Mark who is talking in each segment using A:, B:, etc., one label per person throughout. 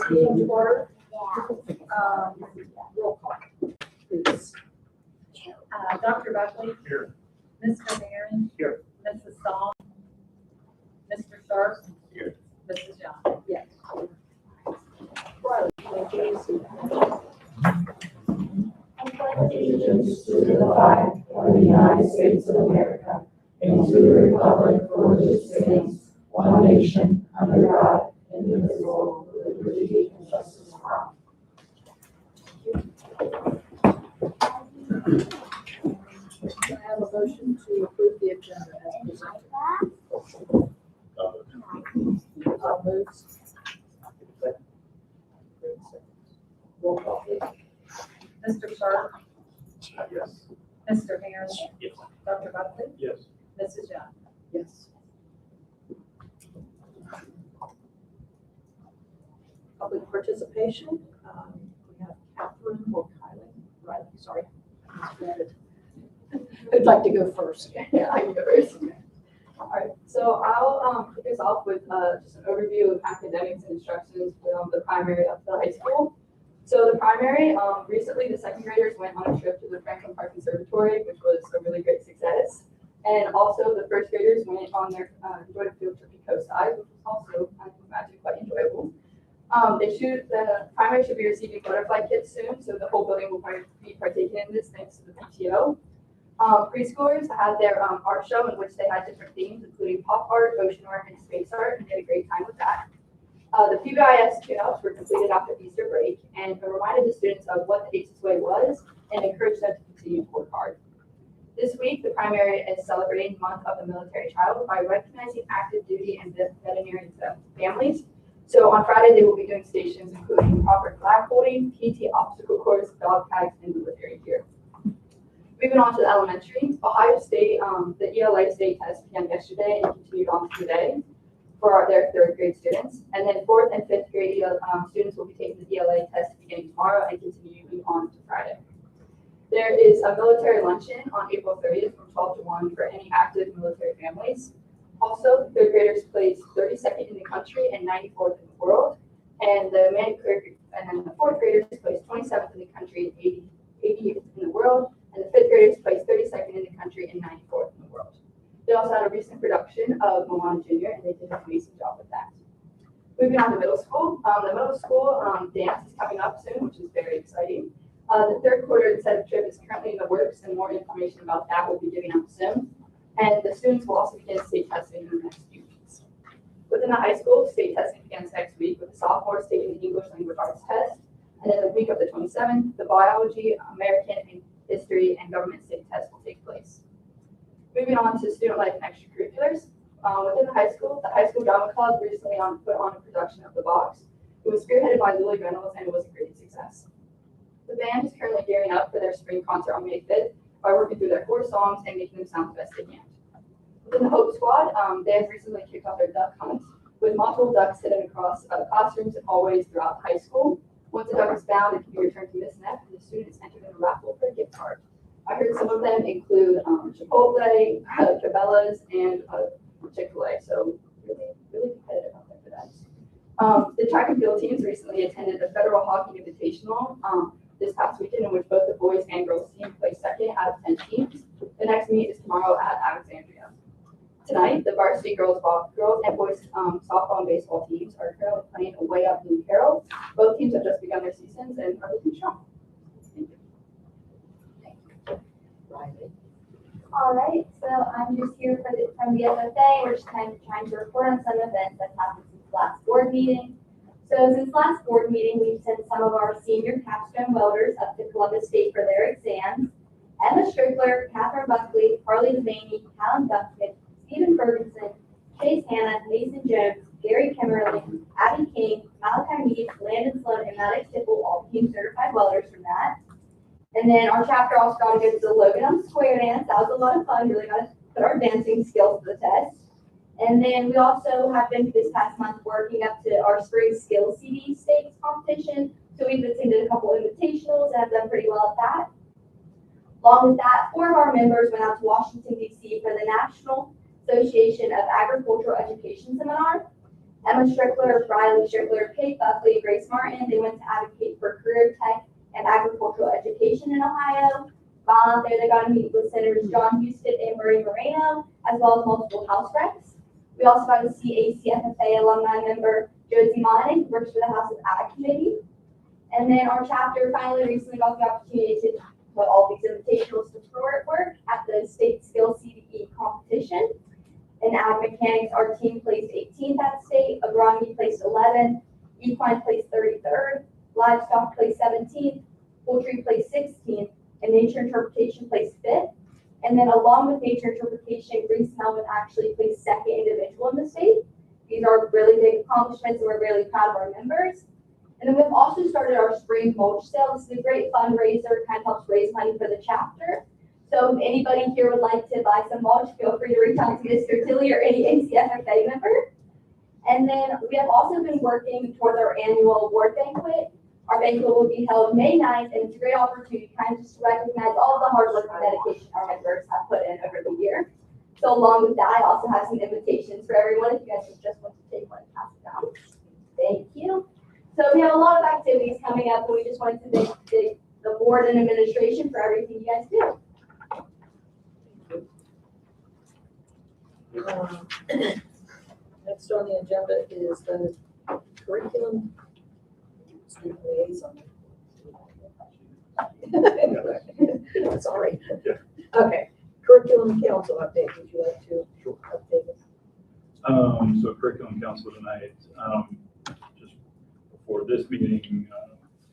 A: Meeting to order. Roll call, please.
B: Dr. Buckley.
C: Here.
B: Mr. Aaron.
C: Here.
B: Mrs. Psalm. Mr. Sharp.
C: Here.
B: Mrs. Young.
A: Yes. Riley, please.
D: Allegiance to the flag of the United States of America and to the republic for which it stands, one nation, under God, indivisible, with liberty and justice for all.
A: I have a motion to approve the agenda as presented. Moves. Roll call, please.
B: Mr. Sharp.
C: Yes.
B: Mr. Aaron.
C: Yes.
B: Dr. Buckley.
C: Yes.
B: Mrs. Young.
A: Yes. Public participation. We have Catherine or Kylie. Riley, sorry. I'd like to go first.
E: Yeah, I can go first. All right, so I'll kick us off with just an overview of academics and instructions from the primary up to the high school. So the primary, recently the second graders went on a trip to the Franklin Park Conservatory, which was a really great success. And also the first graders went on their enjoyed a field trip to Coast Side, which was also, I can imagine, quite enjoyable. The primary should be receiving butterfly kits soon, so the whole building will be partaking in this thanks to the PTO. Preschoolers had their art show in which they had different themes, including pop art, ocean art, and space art, and they had a great time with that. The PBIS tune-ups were completed after Easter break and reminded the students of what the ACES Way was and encouraged them to continue to work hard. This week, the primary is celebrating Month of the Military Child by recognizing active duty and veterinary families. So on Friday, they will be doing stations including proper flag holding, PT obstacle course, dog tags, and military gear. Moving on to the elementary, Ohio State, the ELA state test began yesterday and continued on today for their third grade students. And then fourth and fifth grade students will be taking the ELA test beginning tomorrow and continuing on to Friday. There is a military luncheon on April 30th from 12 to 1 for any active military families. Also, third graders placed 32nd in the country and 94th in the world. And the Amanda-Clearcreek, and then the fourth graders placed 27th in the country and 80th in the world. And the fifth graders placed 32nd in the country and 94th in the world. They also had a recent production of Moana Jr., and they did an amazing job with that. Moving on to middle school. The middle school dance is coming up soon, which is very exciting. The third quarter incentive trip is currently in the works, and more information about that will be given out soon. And the students will also begin state testing in the next few weeks. Within the high school, state testing begins next week with the sophomores taking the English language arts test. And then the week of the 27th, the biology, American history, and government state tests will take place. Moving on to student life and extracurriculars. Within the high school drama club recently put on a production of The Box. It was spearheaded by Lily Reynolds and it was a great success. The band is currently gearing up for their spring concert on May 5th by working through their 4 songs and making them sound the best they can. Within the Hope Squad, they have recently kicked off their duck hunt with multiple ducks hidden across classrooms and hallways throughout high school. Once a duck is found, it can be returned to Miss Neff, and the students entered in a raffle for a gift card. I heard some of them include Chipotle, Cabela's, and Chick-fil-A, so really, really competitive out there for that. The track and field teams recently attended the Federal Hockey Invitational this past weekend, in which both the boys and girls team placed second out of 10 teams. The next meet is tomorrow at Alexandria. Tonight, the varsity girls and boys softball and baseball teams are currently playing away up in New Carroll. Both teams have just begun their seasons and are looking strong. Thank you.
A: Riley.
F: All right, so I'm just here from the FFA. We're just trying to report on some events that happened since last board meeting. So since last board meeting, we've sent some of our senior capstone welders up to Columbus State for their exams. Emma Strickler, Catherine Buckley, Harley Devaney, Callum Duckett, Stephen Ferguson, Chase Hanna, Mason Jones, Gary Kimmerly, Abby King, Malachi Meade, Landon Sloan, and Maddox Tipple all became certified welders from that. And then our chapter also got to go to the Logan on Square dance. That was a lot of fun. Really got to put our dancing skills to the test. And then we also have been this past month working up to our spring skills CD stakes competition. So we've attended a couple invitationals and have done pretty well at that. Along with that, 4 of our members went out to Washington, D.C. for the National Association of Agricultural Education Seminar. Emma Strickler, Riley Strickler, Kate Buckley, Grace Martin. They went to advocate for career tech and agricultural education in Ohio. While out there, they got to meet with Senators John Houston and Marie Moreno, as well as multiple House reps. We also got to see ACFFA alumni member Josie Montague, who works for the House of Ag Committee. And then our chapter finally recently got the opportunity to put all these invitationals to work at the state skill CVE competition. In ag mechanics, our team placed 18th at state, agronomy placed 11th, equine placed 33rd, livestock placed 17th, poultry placed 16th, and nature interpretation placed 5th. And then along with nature interpretation, Grace Melvin actually placed 2nd individual in the state. These are really big accomplishments and we're really proud of our members. And then we've also started our spring mulch sale. This is a great fundraiser, kind of helps raise money for the chapter. So if anybody here would like to buy some mulch, feel free to reach out to Mr. Tilly or any ACFFA member. And then we have also been working towards our annual award banquet. Our banquet will be held May 9th, and it's a great opportunity kind of just to recognize all the hard work and dedication our members have put in over the year. So along with that, I also have some invitations for everyone if you guys just want to take one and pass it down. Thank you. So we have a lot of activities coming up, and we just wanted to thank the board and administration for everything you guys do.
A: Next on the agenda is the curriculum student liaison. Sorry. Okay, curriculum council update. Would you like to update it?
C: So curriculum council tonight, just before this meeting,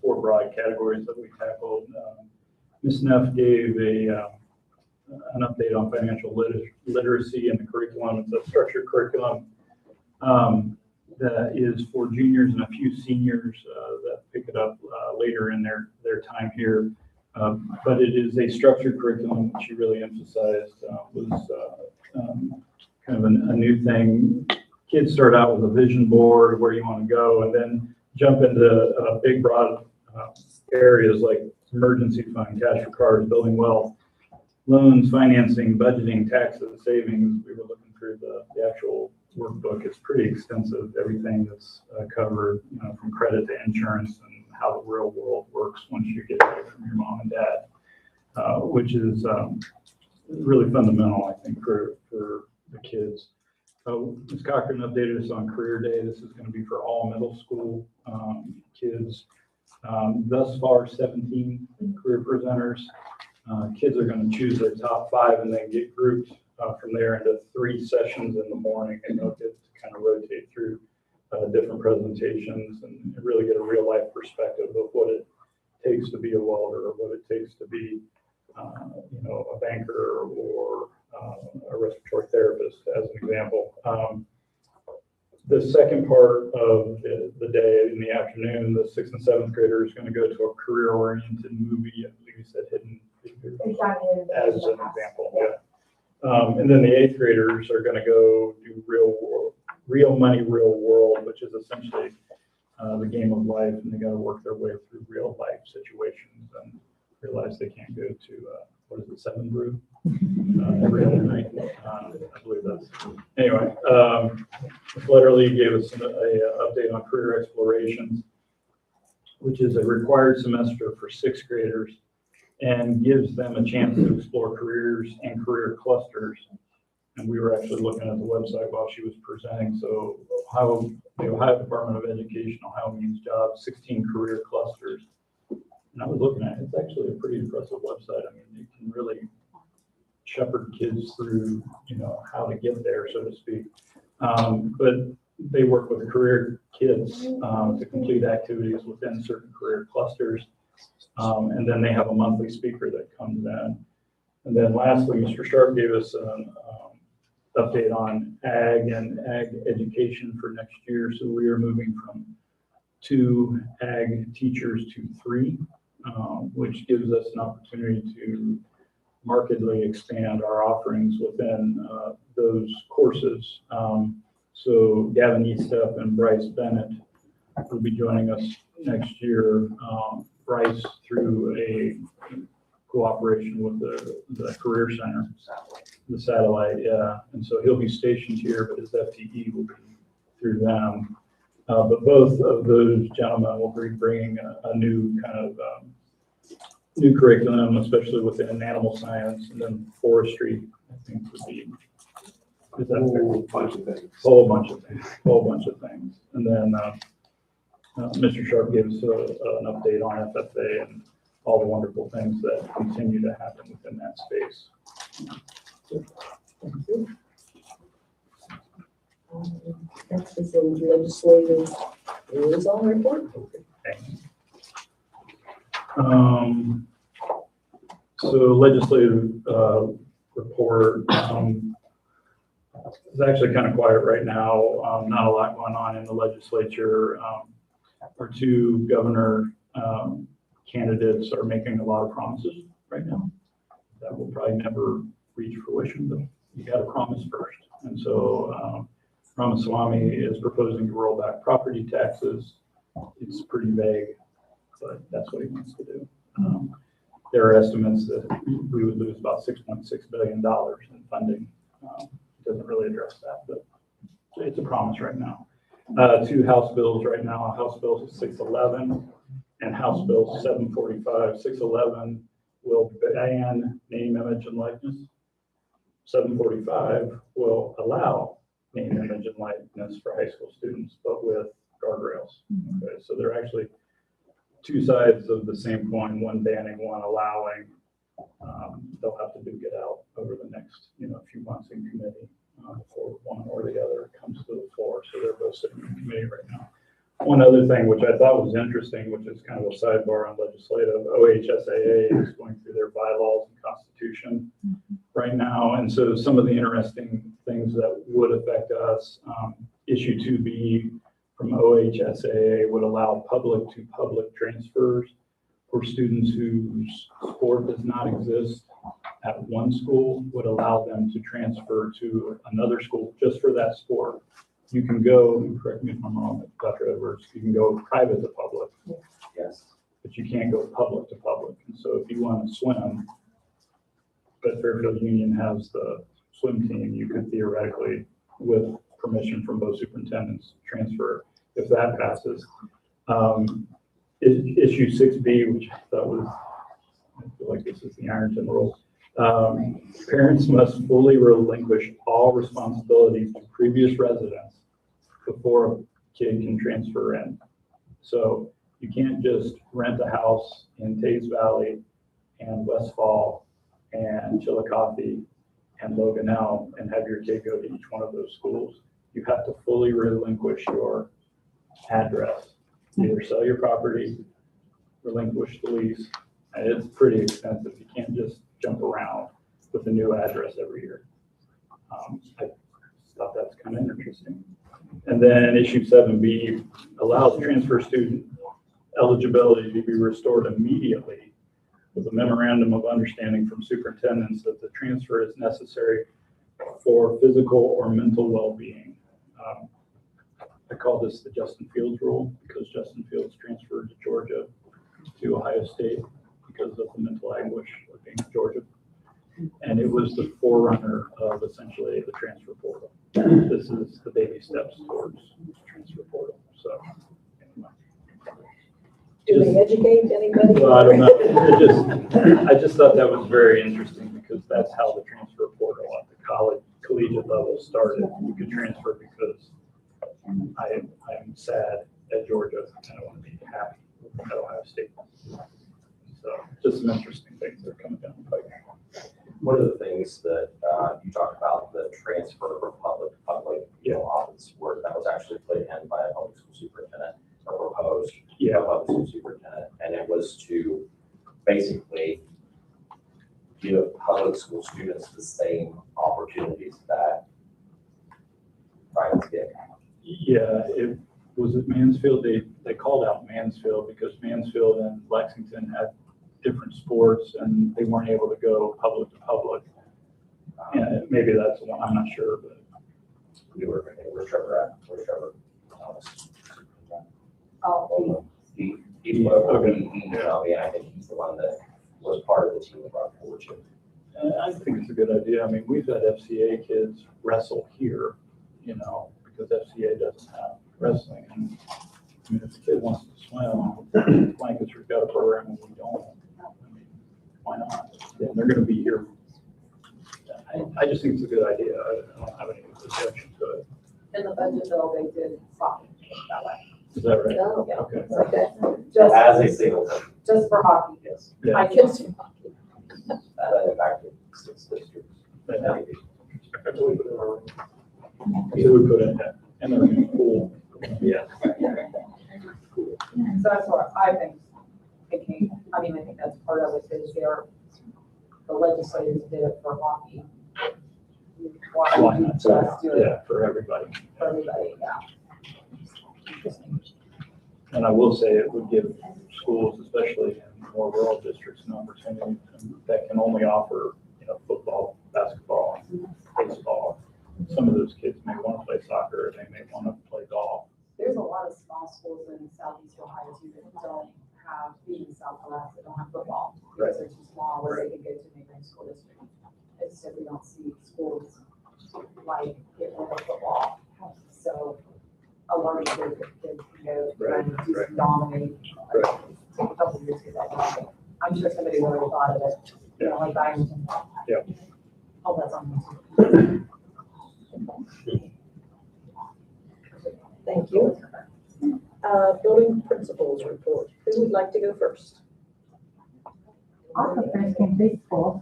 C: 4 broad categories that we tackled. Ms. Neff gave an update on financial literacy in the curriculum. It's a structured curriculum that is for juniors and a few seniors that pick it up later in their time here. But it is a structured curriculum, which she really emphasized was kind of a new thing. Kids start out with a vision board, where you want to go, and then jump into big, broad areas like emergency fund, cash for cars, building wealth, loans, financing, budgeting, taxes, savings. We were looking through the actual workbook. It's pretty extensive, everything that's covered, from credit to insurance and how the real world works once you get away from your mom and dad, which is really fundamental, I think, for the kids. Ms. Cochran updated us on Career Day. This is going to be for all middle school kids. Thus far, 17 career presenters. Kids are going to choose their top 5 and then get grouped from there into 3 sessions in the morning, and they'll get to kind of rotate through different presentations and really get a real life perspective of what it takes to be a welder, or what it takes to be, a banker or a respiratory therapist, as an example. The second part of the day in the afternoon, the 6th and 7th graders are going to go to a career-oriented movie. I believe you said Hidden Figures, as an example. Yeah. And then the 8th graders are going to go do real money, real world, which is essentially the game of life, and they got to work their way through real life situations and realize they can't go to what is it, 7 Brew every other night. I believe that's anyway. Ms. Letterly gave us an update on career explorations, which is a required semester for 6th graders and gives them a chance to explore careers and career clusters. And we were actually looking at the website while she was presenting. So Ohio, the Ohio Department of Education, Ohio Means Jobs, 16 career clusters. And I was looking at it, it's actually a pretty impressive website. I mean, you can really shepherd kids through, how to get there, so to speak. But they work with career kids to complete activities within certain career clusters. And then they have a monthly speaker that comes in. And then lastly, Mr. Sharp gave us an update on ag and ag education for next year. So we are moving from 2 ag teachers to 3, which gives us an opportunity to markedly expand our offerings within those courses. So Gavin Eastep and Bryce Bennett will be joining us next year. Bryce through a cooperation with the Career Center, the satellite, yeah. And so he'll be stationed here, but his FTE will be through them. But both of those gentlemen will be bringing a new kind of new curriculum, especially within animal science, and then forestry, I think would be. Is that fair?
G: Whole bunch of things.
C: Whole bunch of things. And then Mr. Sharp gave us an update on FFA and all the wonderful things that continue to happen within that space.
A: Thank you. Next is the legislative liaison report.
C: Thanks. So legislative report is actually kind of quiet right now. Not a lot going on in the legislature. Our two governor candidates are making a lot of promises right now that will probably never reach fruition, but you got to promise first. And so Ramaswamy is proposing to roll back property taxes. It's pretty vague, but that's what he wants to do. There are estimates that we would lose about $6.6 billion in funding. Doesn't really address that, but it's a promise right now. Two House bills right now, House Bill 611 and House Bill 745. 611 will ban name, image, and likeness. 745 will allow name, image, and likeness for high school students, but with guardrails. Okay, so they're actually two sides of the same coin, one banning, one allowing. They'll have to duke it out over the next few months in committee before one or the other comes to the floor. So they're both sitting in committee right now. One other thing which I thought was interesting, which is kind of a sidebar on legislative, OHSAA is going through their bylaws and constitution right now. And so some of the interesting things that would affect us, issue 2B from OHSAA would allow public to public transfers for students whose sport does not exist at one school, would allow them to transfer to another school just for that sport. You can go, correct me if I'm wrong, Dr. Edwards, you can go private to public.
G: Yes.
C: But you can't go public to public. And so if you want to swim, but Fairfield Union has the swim team, you could theoretically, with permission from both superintendents, transfer if that passes. Issue 6B, which I thought was, I feel like this is the Ironton rule. Parents must fully relinquish all responsibilities to previous residents before a kid can transfer in. So you can't just rent a house in Tays Valley and Westfall and Chillicothe and Loganell and have your kid go to each one of those schools. You have to fully relinquish your address. Either sell your property, relinquish the lease. And it's pretty expensive. You can't just jump around with a new address every year. I thought that's kind of interesting. And then issue 7B allows transfer student eligibility to be restored immediately with a memorandum of understanding from superintendents that the transfer is necessary for physical or mental well-being. I call this the Justin Fields rule because Justin Fields transferred to Georgia to Ohio State because of the mental anguish of being in Georgia. And it was the forerunner of essentially the transfer portal. This is the baby steps towards transfer portal. So, anyway.
A: Do they educate anybody?
C: Well, I don't know. I just thought that was very interesting because that's how the transfer portal at the collegiate level started. You could transfer because I am sad at Georgia and I want to be happy at Ohio State. So just some interesting things that are coming down the pike.
G: One of the things that you talked about, the transfer from public to public, office work that was actually put in by a public school superintendent or proposed by a public school superintendent, and it was to basically give public school students the same opportunities that privates get.
C: Yeah, it was at Mansfield. They called out Mansfield because Mansfield and Lexington had different sports and they weren't able to go public to public. And maybe that's the one, I'm not sure, but
G: Where's Trevor at? Where's Trevor? He I think he's the one that was part of the team that brought forward to.
C: I think it's a good idea. I mean, we've had FCA kids wrestle here, because FCA doesn't have wrestling. And, I mean, if the kid wants to swim, Lancaster's got a program and we don't. I mean, why not? And they're going to be here. I just think it's a good idea. I don't have any objection to it.
B: In the budget bill, they did hockey that way.
C: Is that right?
A: Oh,
B: Yeah.
C: Okay.
A: okay.
G: As a single,
B: Just for hockey.
G: yes,
C: Yeah.
A: I can see.
G: that impacted 6 districts.
C: Yeah. So we put in that, and they're in the pool.
G: Yeah.
B: So that's what I think. I think that's part of it, is the legislators did it for hockey. Why
C: Why
B: don't you
C: not?
B: just do it
C: Yeah, for everybody.
B: for everybody, yeah.
C: And I will say it would give schools, especially in more rural districts, an opportunity that can only offer, football, basketball, baseball. Some of those kids may want to play soccer, they may want to play golf.
B: There's a lot of small schools in Southeast Ohio too that don't have, even Southwest, that don't have football. Because they're too small where they can go to neighboring school district. It's just we don't see schools like get rid of football. So a large group of kids can go and just dominate.
C: Right.
B: Take a couple of years to get that going. I'm sure somebody already thought of it, like Byington.
C: Yeah.
B: Oh, that's on YouTube.
A: Thank you. Building principals report. Who would like to go first?
D: I'll go first in preschool.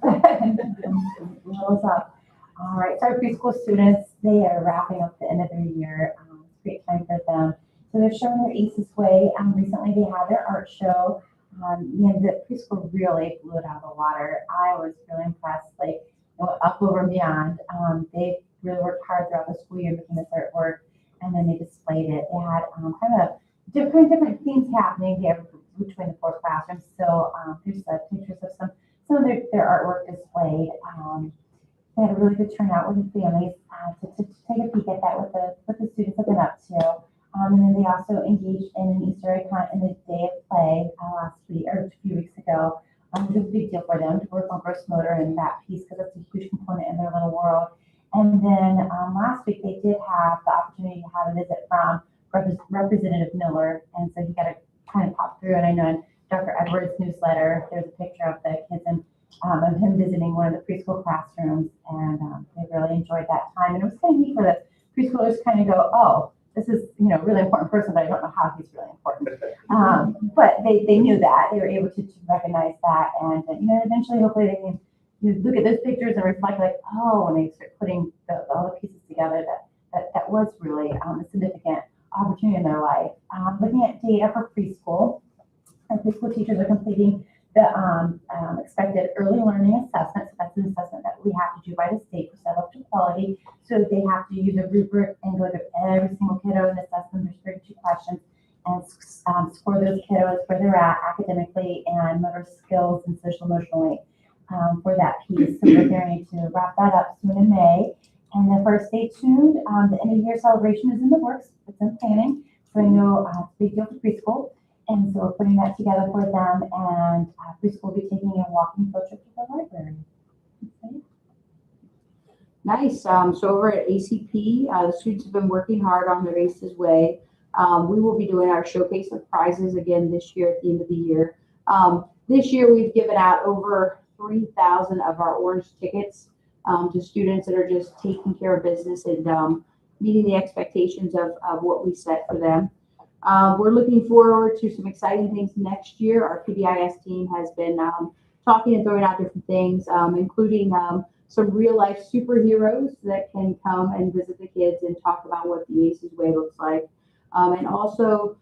D: What's up? All right, so our preschool students, they are wrapping up the end of their year. It's a great time for them. So they're showing their ACES way. Recently they had their art show. The preschool really blew it out of the water. I was really impressed, up over and beyond. They really worked hard throughout the school year making this artwork, and then they displayed it. They had kind of different themes happening there between the 4 classrooms. So there's pictures of some of their artwork displayed. They had a really good turnout with the families to take a peek at that with the students have been up to. And then they also engaged in an Easter egg hunt in the day of play last week or a few weeks ago. It was a big deal for them to work on gross motor and that piece because that's a huge component in their little world. And then last week they did have the opportunity to have a visit from Representative Miller, and so he got to kind of pop through. And I know in Dr. Edwards' newsletter, there's a picture of the kids and of him visiting one of the preschool classrooms, and they really enjoyed that time. And it was kind of neat for the preschoolers to kind of go, oh, this is, a really important person, but I don't know how he's really important. But they knew that. They were able to recognize that. And, eventually, hopefully they can look at those pictures and reflect when they start putting all the pieces together, that was really a significant opportunity in their life. Looking at data for preschool, our preschool teachers are completing the expected early learning assessment. So that's an assessment that we have to do by the state for set-up to quality. So they have to use a rubric and go to every single kiddo and assess them. There's 32 questions and score those kiddos where they're at academically and motor skills and social emotionally for that piece. So we're going to wrap that up soon in May. And then first, stay tuned. The end of year celebration is in the works. It's in planning. So I know it's a big deal for preschool. And so we're putting that together for them, and preschool will be taking a walking field trip to the library. Okay.
H: Nice. So over at ACP, the students have been working hard on their ACES way. We will be doing our showcase of prizes again this year at the end of the year. This year we've given out over 3,000 of our orange tickets to students that are just taking care of business and meeting the expectations of what we set for them. We're looking forward to some exciting things next year. Our PBIS team has been talking and throwing out different things, including some real life superheroes that can come and visit the kids and talk about what the ACES way looks like. And also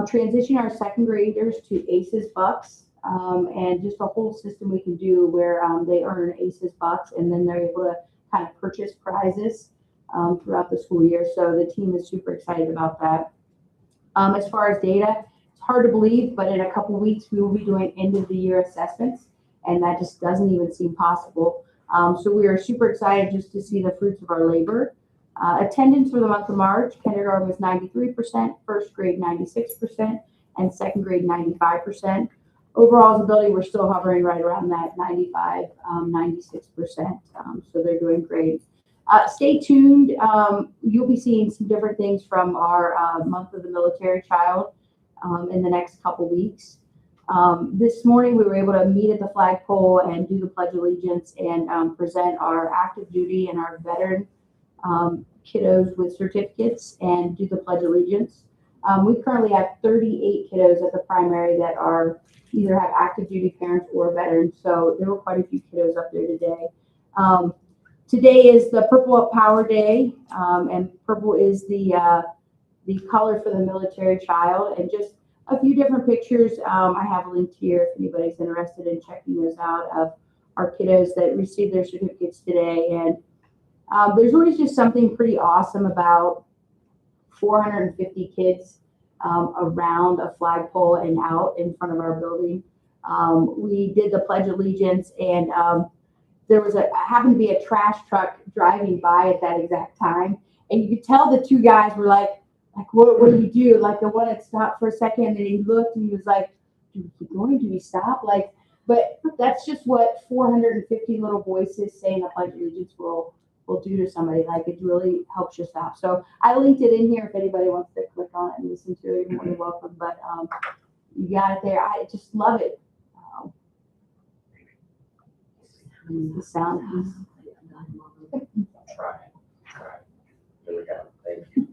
H: transition our second graders to ACES Bucks and just a whole system we can do where they earn ACES Bucks and then they're able to kind of purchase prizes throughout the school year. So the team is super excited about that. As far as data, it's hard to believe, but in a couple weeks, we will be doing end of the year assessments, and that just doesn't even seem possible. So we are super excited just to see the fruits of our labor. Attendance for the month of March, kindergarten was 93%, first grade 96%, and second grade 95%. Overall, as a building, we're still hovering right around that 95, 96%. So they're doing great. Stay tuned. You'll be seeing some different things from our Month of the Military Child in the next couple weeks. This morning, we were able to meet at the flagpole and do the Pledge of Allegiance and present our active duty and our veteran kiddos with certificates and do the Pledge of Allegiance. We currently have 38 kiddos at the primary that are either have active duty parents or veterans. So there were quite a few kiddos up there today. Today is the Purple Up Power Day, and purple is the color for the military child. And just a few different pictures I have linked here if anybody's interested in checking those out of our kiddos that received their certificates today. And there's always just something pretty awesome about 450 kids around a flagpole and out in front of our building. We did the Pledge of Allegiance, and there was happened to be a trash truck driving by at that exact time, and you could tell the two guys were like, what do you do? Like the one that stopped for a second, and he looked and he was like, do we keep going? Do we stop? Like, but that's just what 450 little voices saying the Pledge of Allegiance will do to somebody. Like, it really helps you stop. So I linked it in here if anybody wants to click on it and listen to it. You're more than welcome. But you got it there. I just love it. The sound piece.
G: Try. There we go. Thank you.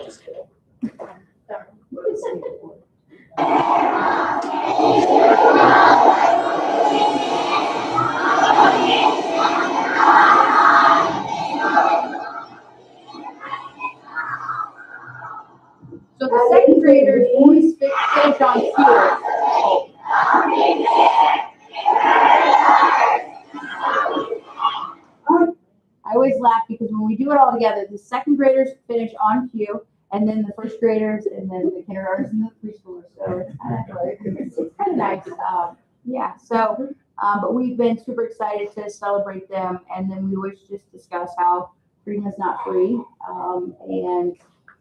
G: Just kidding.
H: So the second graders always finish on cue. I always laugh because when we do it all together, the second graders finish on cue, and then the first graders, and then the kindergartners and the preschoolers. So it's kind of nice. Yeah. So, but we've been super excited to celebrate them, and then we always just discuss how freedom is not free, and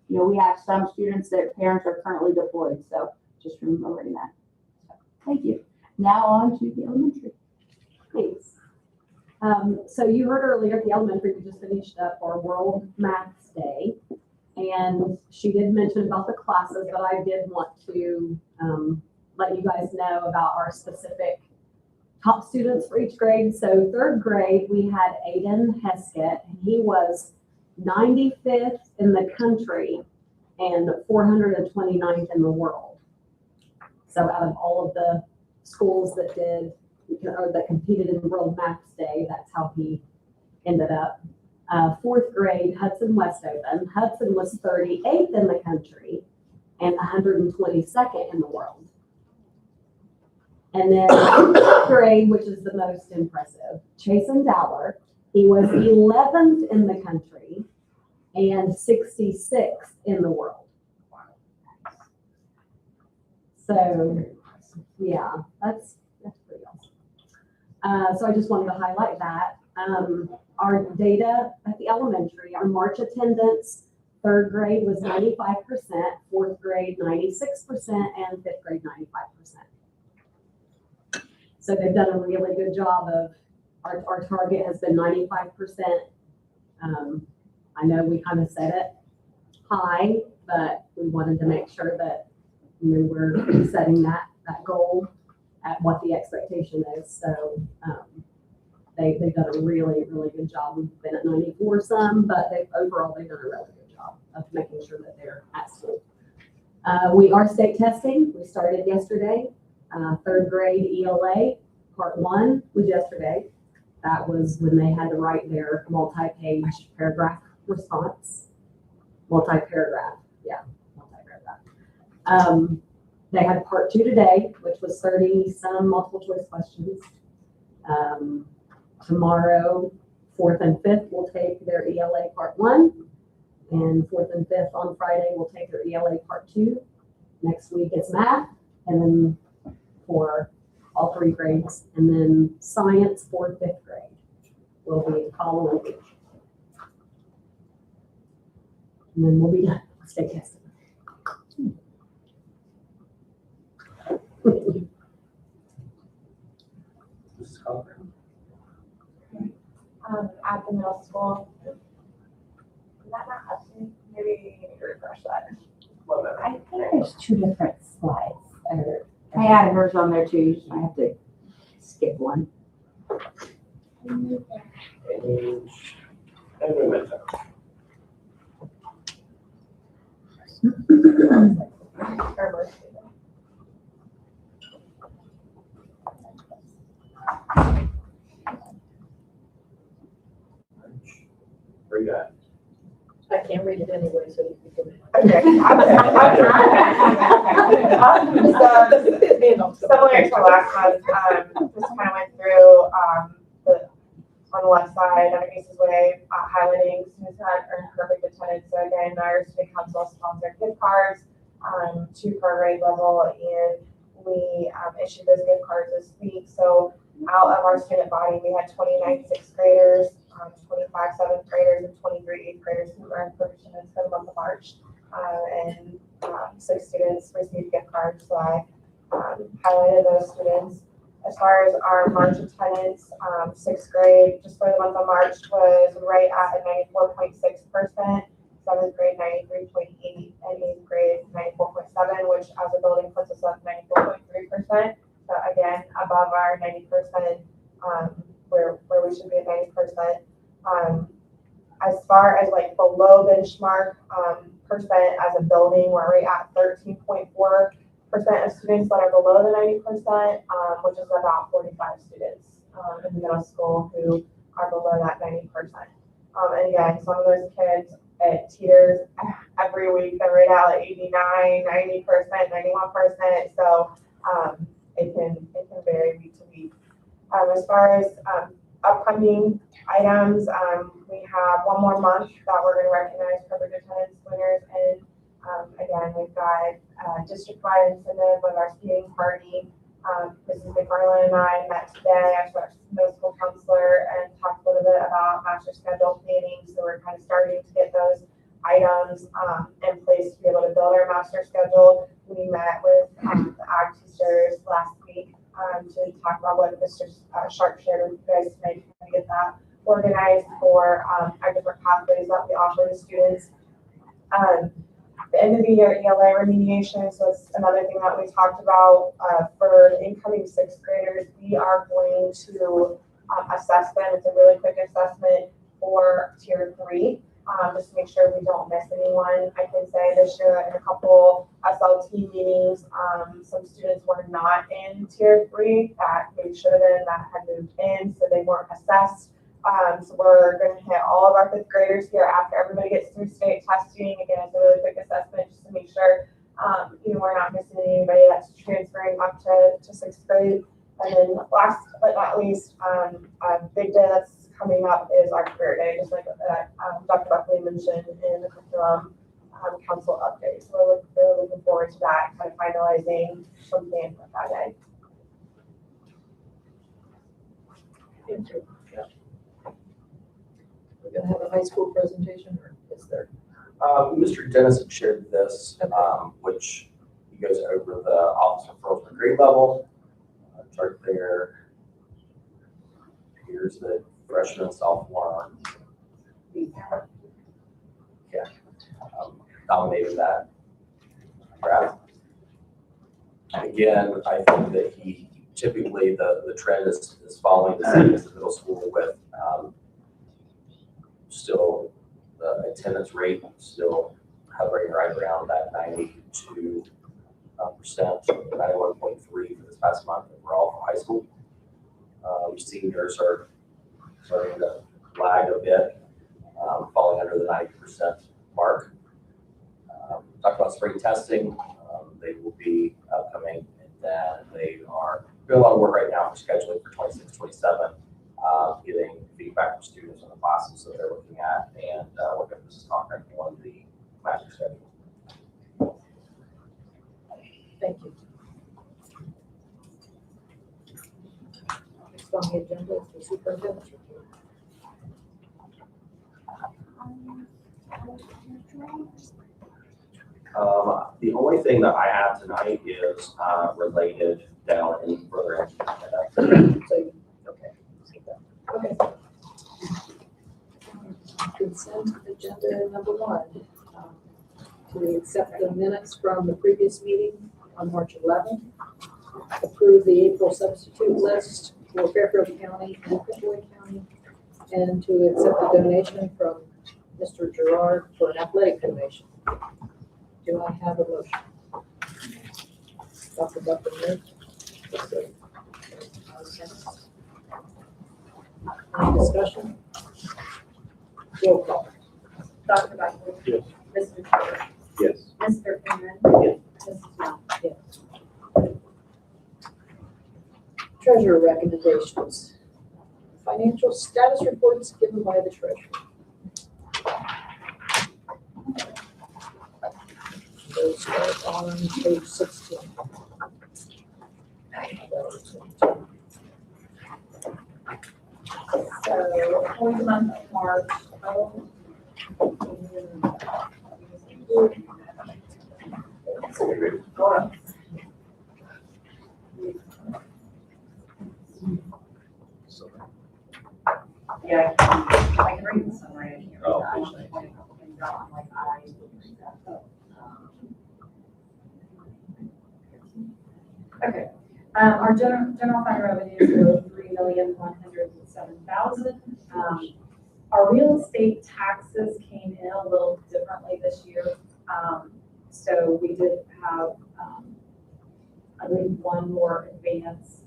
H: you know, we have some students that parents are currently deployed. So just remembering that. So, thank you. Now on to the elementary.
I: Thanks. So you heard earlier at the elementary, we just finished up our World Maths Day, and she did mention about the classes, but I did want to let you guys know about our specific top students for each grade. So third grade, we had Aiden Heskett, and he was 95th in the country and 429th in the world. So out of all of the schools that did or that competed in World Maths Day, that's how he ended up. Fourth grade, Hudson Westoven. Hudson was 38th in the country and 122nd in the world. And then fifth grade, which is the most impressive, Chasen Dowler. He was 11th in the country and 66th in the world. So, yeah, that's pretty awesome. So I just wanted to highlight that. Our data at the elementary, our March attendance, third grade was 95%, fourth grade 96%, and fifth grade 95%. So they've done a really good job of, our target has been 95%. I know we kind of set it high, but we wanted to make sure that we're setting that goal at what the expectation is. So they've done a really, really good job. We've been at 94 some, but overall they've done a really good job of making sure that they're at school. We are state testing. We started yesterday. Third grade ELA, part 1 was yesterday. That was when they had to write their multi-page paragraph response. Multi-paragraph. They had part 2 today, which was 30 some multiple choice questions. Tomorrow, 4th and 5th will take their ELA part 1, and 4th and 5th on Friday will take their ELA part 2. Next week it's math, and then for all 3 grades, and then science for 5th grade will be the following week. And then we'll be done with state testing.
J: at the middle school. Is that not up to me? Maybe you need to refresh that.
D: I think there's two different slides.
H: I added hers on there too, you just might have to skip one.
G: Where you at?
A: I can't read it anyway, so you can come in.
J: Okay. Similar to last month, just kind of went through on the left side, on Ace's Way, highlighting students that earned perfect attendance. So again, our student council sponsored gift cards to per grade level, and we issued those gift cards this week. So out of our student body, we had 29 sixth graders, 25 seventh graders, and 23 eighth graders who earned perfect attendance for the month of March. And 6 students received gift cards, so I highlighted those students. As far as our March attendance, 6th grade, just for the month of March, was right at 94.6%, 7th grade 93.8%, and 8th grade 94.7%, which as a building puts us at 94.3%. So again, above our 90%, where we should be at 90%. As far as like below benchmark percent as a building, we're right at 13.4% of students that are below the 90%, which is about 45 students in the middle school who are below that 90%. And again, some of those kids, it teeters every week. They're right at like 89, 90%, 91%. So it can vary week to week. As far as upcoming items, we have one more month that we're going to recognize perfect attendance winners. And again, we've got district-wide incentive with our speeding party. Mrs. McFarland and I met today. I spoke to the middle school counselor and talked a little bit about master schedule planning. So we're kind of starting to get those items in place to be able to build our master schedule. We met with the ag teachers last week to talk about what Mr. Sharp shared with you guys tonight to get that organized for our different pathways that we offer to students. The end of the year ELA remediation, so it's another thing that we talked about for the incoming 6th graders. We are going to assess them. It's a really quick assessment for tier 3, just to make sure we don't miss anyone. I can say this year in a couple SLT meetings, some students were not in tier 3 that they should have been, that had moved in, so they weren't assessed. So we're going to hit all of our 5th graders here after everybody gets through state testing. Again, it's a really quick assessment just to make sure we're not missing anybody that's transferring up to 6th grade. And then last but not least, a big day that's coming up is our career day, just like that Dr. Buckley mentioned in the curriculum council update. So we're really looking forward to that, kind of finalizing some plans for that day.
A: Thank you. We're going to have a high school presentation, or is there?
G: Mr. Dennis had shared this, which he goes over the office referrals for grade level. Chart there. Here's the freshman and sophomore. Yeah, dominated that graph. Again, I think that he typically the trend is following the same as the middle school with still the attendance rate still hovering right around that 92%, 91.3 for this past month overall for high school. Seniors are starting to lag a bit, falling under the 90% mark. Talked about spring testing. They will be upcoming, and then they are doing a lot of work right now for scheduling for 26, 27. Getting feedback from students on the classes that they're looking at, and working with Mrs. Cochran on the master schedule.
A: Thank you. Next on the agenda is the superintendent's report.
G: The only thing that I have tonight is related down in further.
A: So, okay. Okay. consent agenda number 1. To accept the minutes from the previous meeting on March 11th. Approve the April substitute list for Fairfield County and Pickaway County. And to accept the donation from Mr. Gerard for an athletic donation. Do I have a motion? Dr. Buckner moves. Any discussion? Roll call.
F: Dr. Buckley?
C: Yes.
F: Mr. Taylor?
C: Yes.
F: Mr. Freeman?
C: Yes.
F: Mrs. Young?
A: Yes. Treasurer recommendations. Financial status reports given by the treasurer. Those start on page 16.
B: So for the month of March, yeah, I can read the summary, I can't read
G: Oh,
B: the
G: page
B: actual point and down, like I read that. Okay, our general fund revenues were $3,107,000. Our real estate taxes came in a little differently this year. So we did have, I believe, one more advance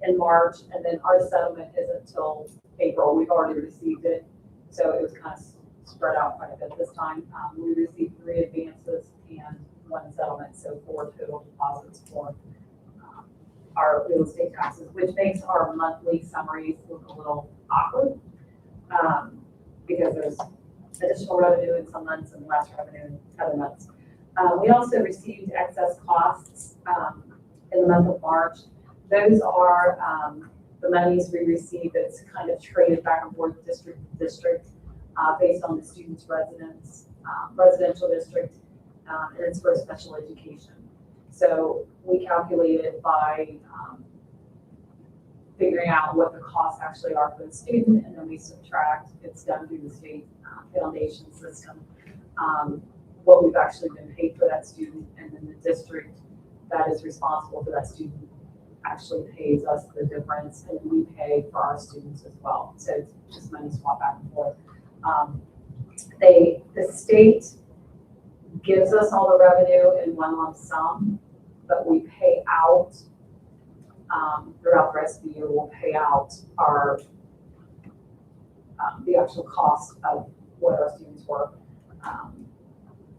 B: in March, and then our settlement isn't until April. We've already received it, so it was kind of spread out quite a bit this time. We received 3 advances and 1 settlement, so 4 total deposits for our real estate taxes, which makes our monthly summaries look a little awkward because there's additional revenue in some months and less revenue in other months. We also received excess costs in the month of March. Those are the monies we received that's kind of traded back and forth district to district based on the student's residential district, and it's for special education. So we calculate it by figuring out what the costs actually are for the student, and then we subtract, it's done through the state foundation system, what we've actually been paid for that student, and then the district that is responsible for that student actually pays us the difference, and we pay for our students as well. So it's just money swap back and forth. The state gives us all the revenue in one lump sum, but we pay out throughout the rest of the year. We'll pay out our the actual cost of what our students work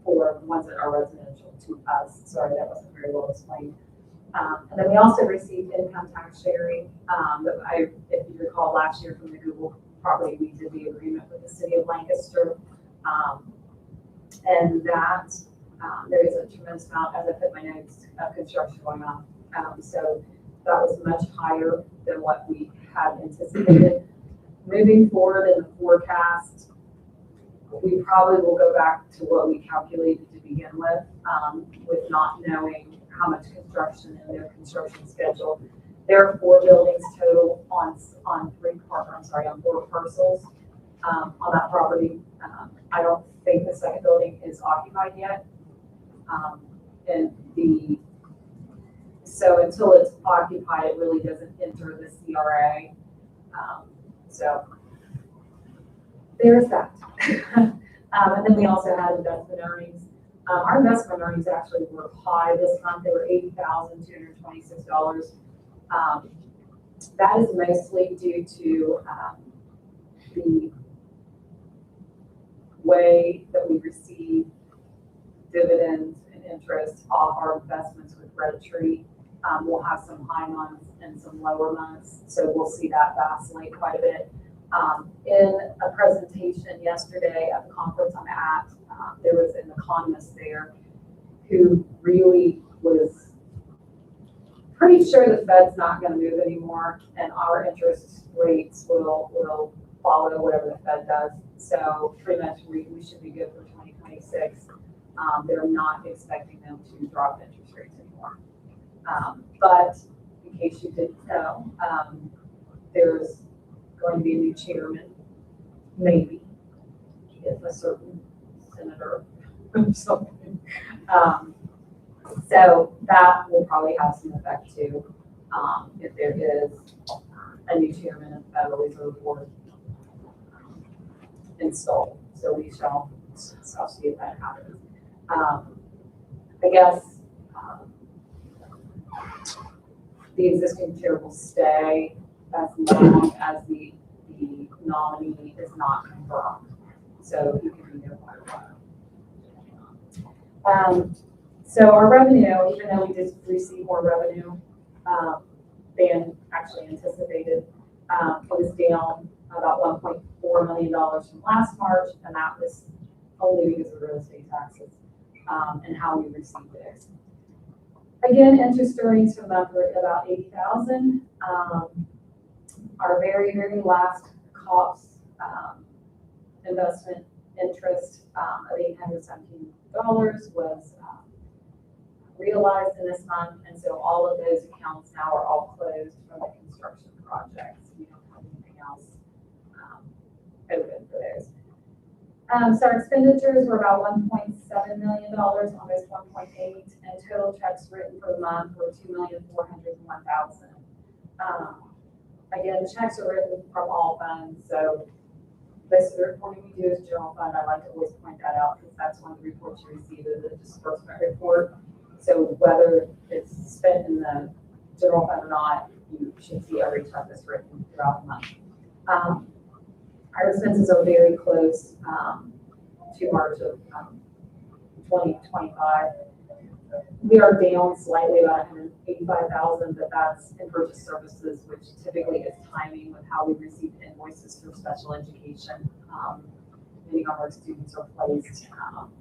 B: for the ones that are residential to us. Sorry, that wasn't very well explained. And then we also received income tax sharing. If you recall last year from the Google property, we did the agreement with the city of Lancaster. And that there is a tremendous amount, as I put my notes, of construction going on. So that was much higher than what we had anticipated. Moving forward in the forecast, we probably will go back to what we calculated to begin with not knowing how much construction in their construction schedule. There are 4 buildings total on 4 parcels on that property. I don't think the second building is occupied yet. So until it's occupied, it really doesn't enter the CRA. So there's that. And then we also had investment earnings. Our investment earnings actually were high this month. They were $80,226. That is mostly due to the way that we receive dividends and interest off our investments with Red Tree. We'll have some high months and some lower months, so we'll see that vacillate quite a bit. In a presentation yesterday at the conference I'm at, there was an economist there who really was pretty sure the Fed's not going to move anymore, and our interest rates will follow whatever the Fed does. So pretty much we should be good for 2026. They're not expecting them to drop interest rates anymore. But in case you didn't know, there's going to be a new chairman, maybe. if a certain senator or something. So that will probably have some effect too, if there is a new chairman of the Federal Reserve Board installed. So we shall see if that happens. I guess the existing chair will stay as long as the nominee is not confirmed. So he can be there quite a while. So our revenue, even though we did receive more revenue than actually anticipated, it was down about $1.4 million from last March, and that was only because of real estate taxes and how we received those. Again, interest earnings for the month were about $80,000. Our very last cost investment interest of $817 was realized in this month, and so all of those accounts now are all closed from the construction projects. We don't have anything else open for those. So our expenditures were about $1.7 million, almost 1.8, and total checks written for the month were $2,401,000. Again, checks are written from all funds, so most of the reporting we do is general fund. I like to always point that out because that's one of the reports you receive is the disbursement report. So whether it's spent in the general fund or not, you should see every check that's written throughout the month. Our expenses are very close to March of 2025. We are down slightly about $185,000, but that's in purchase services, which typically is timing with how we receive invoices for special education, depending on where students are placed,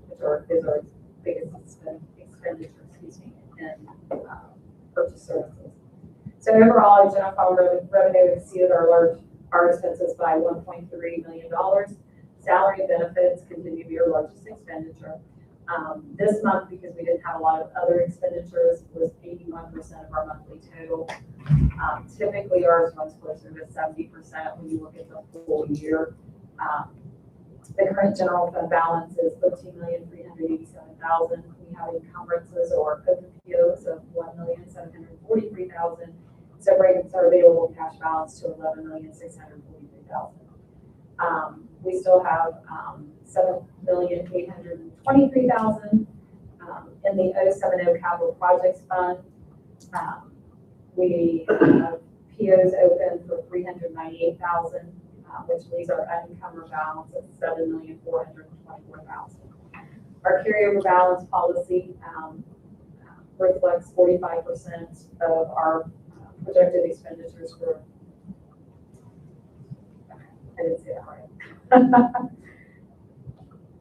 B: which is our biggest expenditure, in purchase services. So overall, our general fund revenue exceeded our expenses by $1.3 million. Salary and benefits continue to be our largest expenditure. This month, because we didn't have a lot of other expenditures, was 81% of our monthly total. Typically, ours runs closer to 70% when you look at the full year. The current general fund balance is $13,387,000. We have encumbrances or open POs of $1,743,000. So brings our available cash balance to $11,643,000. We still have $7,823,000 in the 070 Capital Projects Fund. We have POs open for $398,000, which leaves our unencumbered balance at $7,424,000. Our carryover balance policy reflects 45% of our projected expenditures for. I didn't say that right.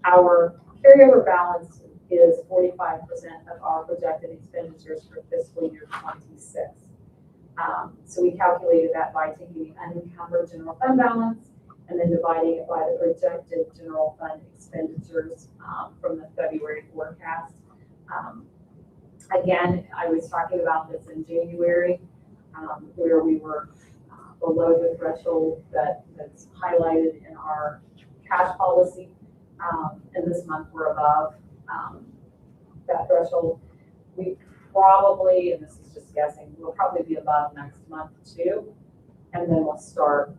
B: Our carryover balance is 45% of our projected expenditures for fiscal year 26. So we calculated that by taking the unencumbered general fund balance and then dividing it by the projected general fund expenditures from the February forecast. Again, I was talking about this in January, where we were below the threshold that's highlighted in our cash policy. And this month we're above that threshold. We probably, and this is just guessing, we'll probably be above next month too, and then we'll start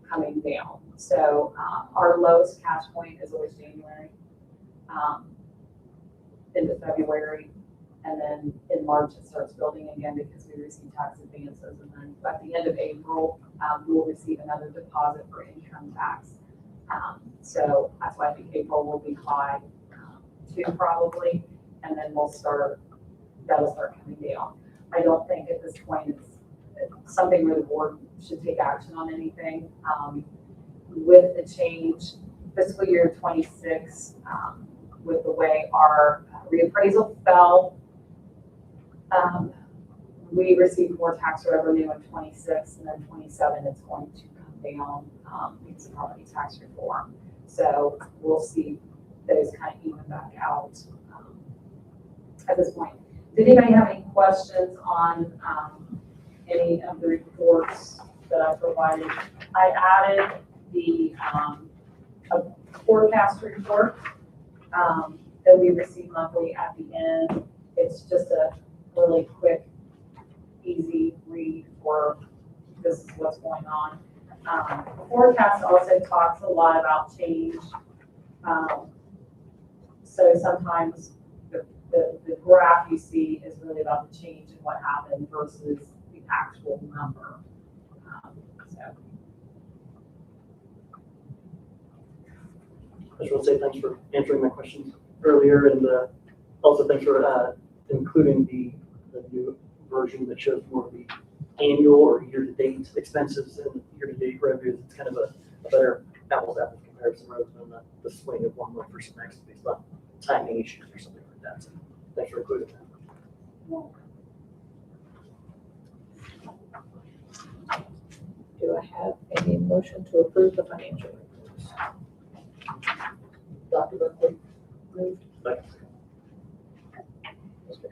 B: coming down. So our lowest cash point is always January into February, and then in March it starts building again because we receive tax advances, and then at the end of April we will receive another deposit for income tax. So that's why I think April will be high too probably, and then that'll start coming down. I don't think at this point it's something where the board should take action on anything. With the change, fiscal year 26, with the way our reappraisal fell, we received more tax revenue in 26, and then 27 it's going to come down because of property tax reform. So we'll see those kind of even back out at this point. Did anybody have any questions on any of the reports that I provided? I added the forecast report that we receive monthly at the end. It's just a really quick, easy read for this is what's going on. The forecast also talks a lot about change. So sometimes the graph you see is really about the change in what happened versus the actual number. So.
K: I just want to say thanks for answering my questions earlier, and also thanks for including the new version that shows more of the annual or year-to-date expenses and year-to-date revenues. It's kind of a better apples-to-apples comparison rather than the swing of one month versus next based on timing issues or something like that. So thanks for including that.
A: Do I have any motion to approve the financial reports? Dr. Buckley moved. Mr.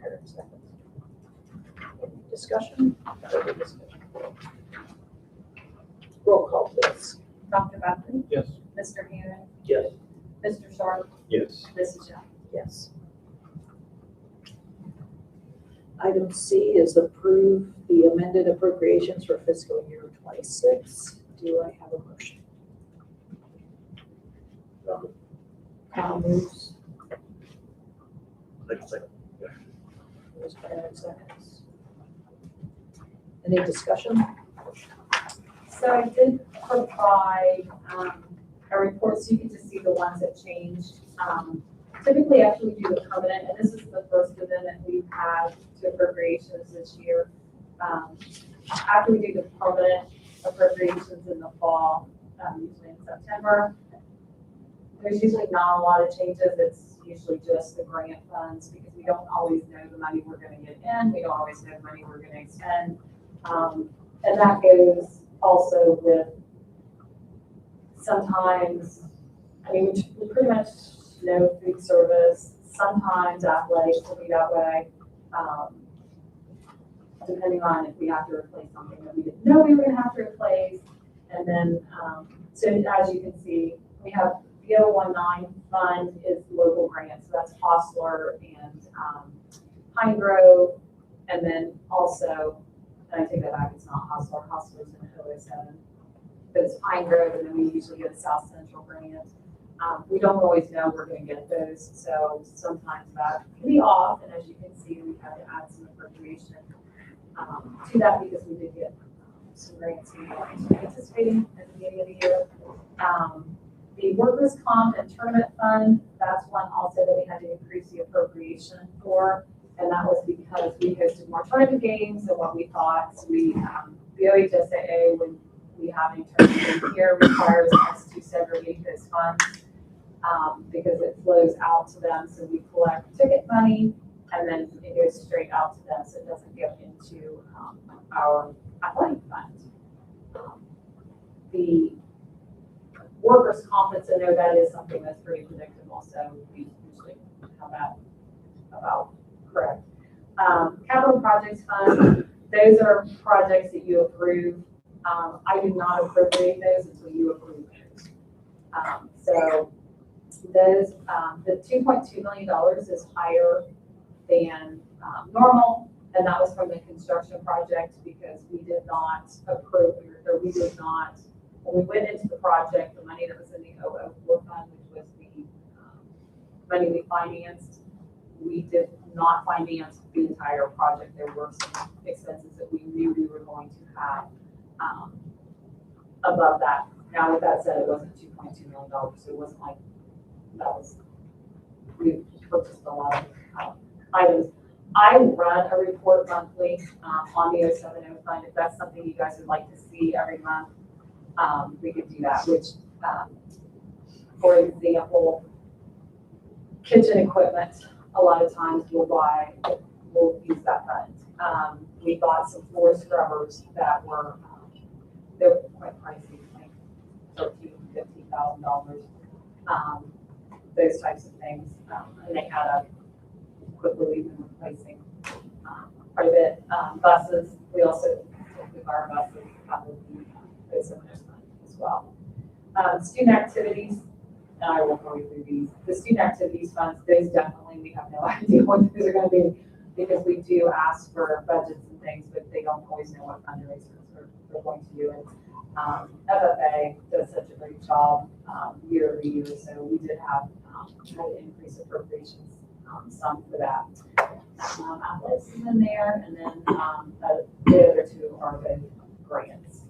A: Harris seconds. Any discussion? Further discussion? Roll call, please.
B: Dr. Buckley?
C: Yes.
B: Mr. Hammond?
K: Yes.
B: Mr. Sharp?
C: Yes.
B: Mrs. Young?
A: Yes. Item C is approve the amended appropriations for fiscal year 26. Do I have a motion? Kyle moves.
K: Second.
A: Ms. Barron seconds. Any discussion?
B: So I did provide a report so you can just see the ones that changed. Typically after we do the permanent, and this is the first amendment we've had to appropriations this year. After we do the permanent appropriations in the fall, usually in September, there's usually not a lot of changes. It's usually just the grant funds because we don't always know the money we're going to get in. We don't always know the money we're going to expend. And that goes also with sometimes, I mean, we pretty much know food service. Sometimes athletics will be that way. Depending on if we have to replace something that we didn't know we were going to have to replace. And then, so as you can see, we have the 019 fund is local grants. So that's Hostler and Pine Grove. And then also, and I take that back, it's not Hostler. Hostler's in 007. But it's Pine Grove, and then we usually get a South Central grant. We don't always know we're going to get those. So sometimes that can be off. And as you can see, we had to add some appropriation to that because we did get some grants we weren't anticipating at the beginning of the year. The workers' comp and tournament fund, that's one also that we had to increase the appropriation for. And that was because we hosted more tournament games than what we thought. So we, the OHSAA, when we have a tournament here, requires us to segregate those funds because it flows out to them. So we collect ticket money and then it goes straight out to them. So it doesn't go into our athletic fund. The workers' comp, I know that is something that's pretty predictable. So we usually have that about correct. Capital projects fund, those are projects that you approve. I do not appropriate those until you approve those. So those, the $2.2 million is higher than normal, and that was from the construction project because we did not appropriate, or we did not, when we went into the project, the money that was in the 004 fund, which was the money we financed, we did not finance the entire project. There were some expenses that we knew we were going to have above that. Now, with that said, it wasn't $2.2 million, so it wasn't like that was, we purchased a lot of items. I run a report monthly on the 070 fund. If that's something you guys would like to see every month, we could do that, which, for example, kitchen equipment, a lot of times we'll use that fund. We bought some floor scrubbers that were, they're quite pricey, like $13,000, $15,000, those types of things. And they had a quickly we've been replacing quite a bit. Buses, we also with our buses probably those in those funds as well. Student activities, and I will go through these. The student activities funds, those definitely, we have no idea what those are gonna be, because we do ask for budgets and things, but they don't always know what fundraisers are going to do. And FFA does such a great job year over year, so we did have an increase appropriations, some for that. Atlas is in there, and then the other two are the grants.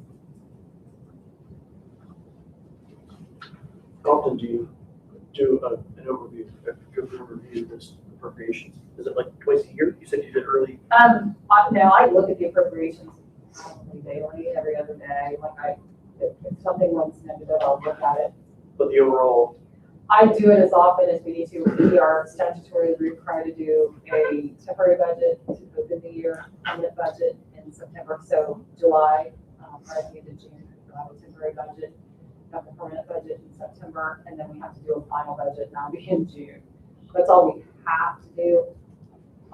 K: How often do you do an overview, review this appropriations? Is it like twice a year? You said you did early.
B: No, I look at the appropriations probably daily, every other day. Like if something was negative, I'll look at it.
K: But the overall,
B: I do it as often as we need to. We are statutorily required to do a temporary budget to open the year, permanent budget in September. So July, right at the end of June, we'll have a temporary budget, have the permanent budget in September, and then we have to do a final budget now in June. That's all we have to do.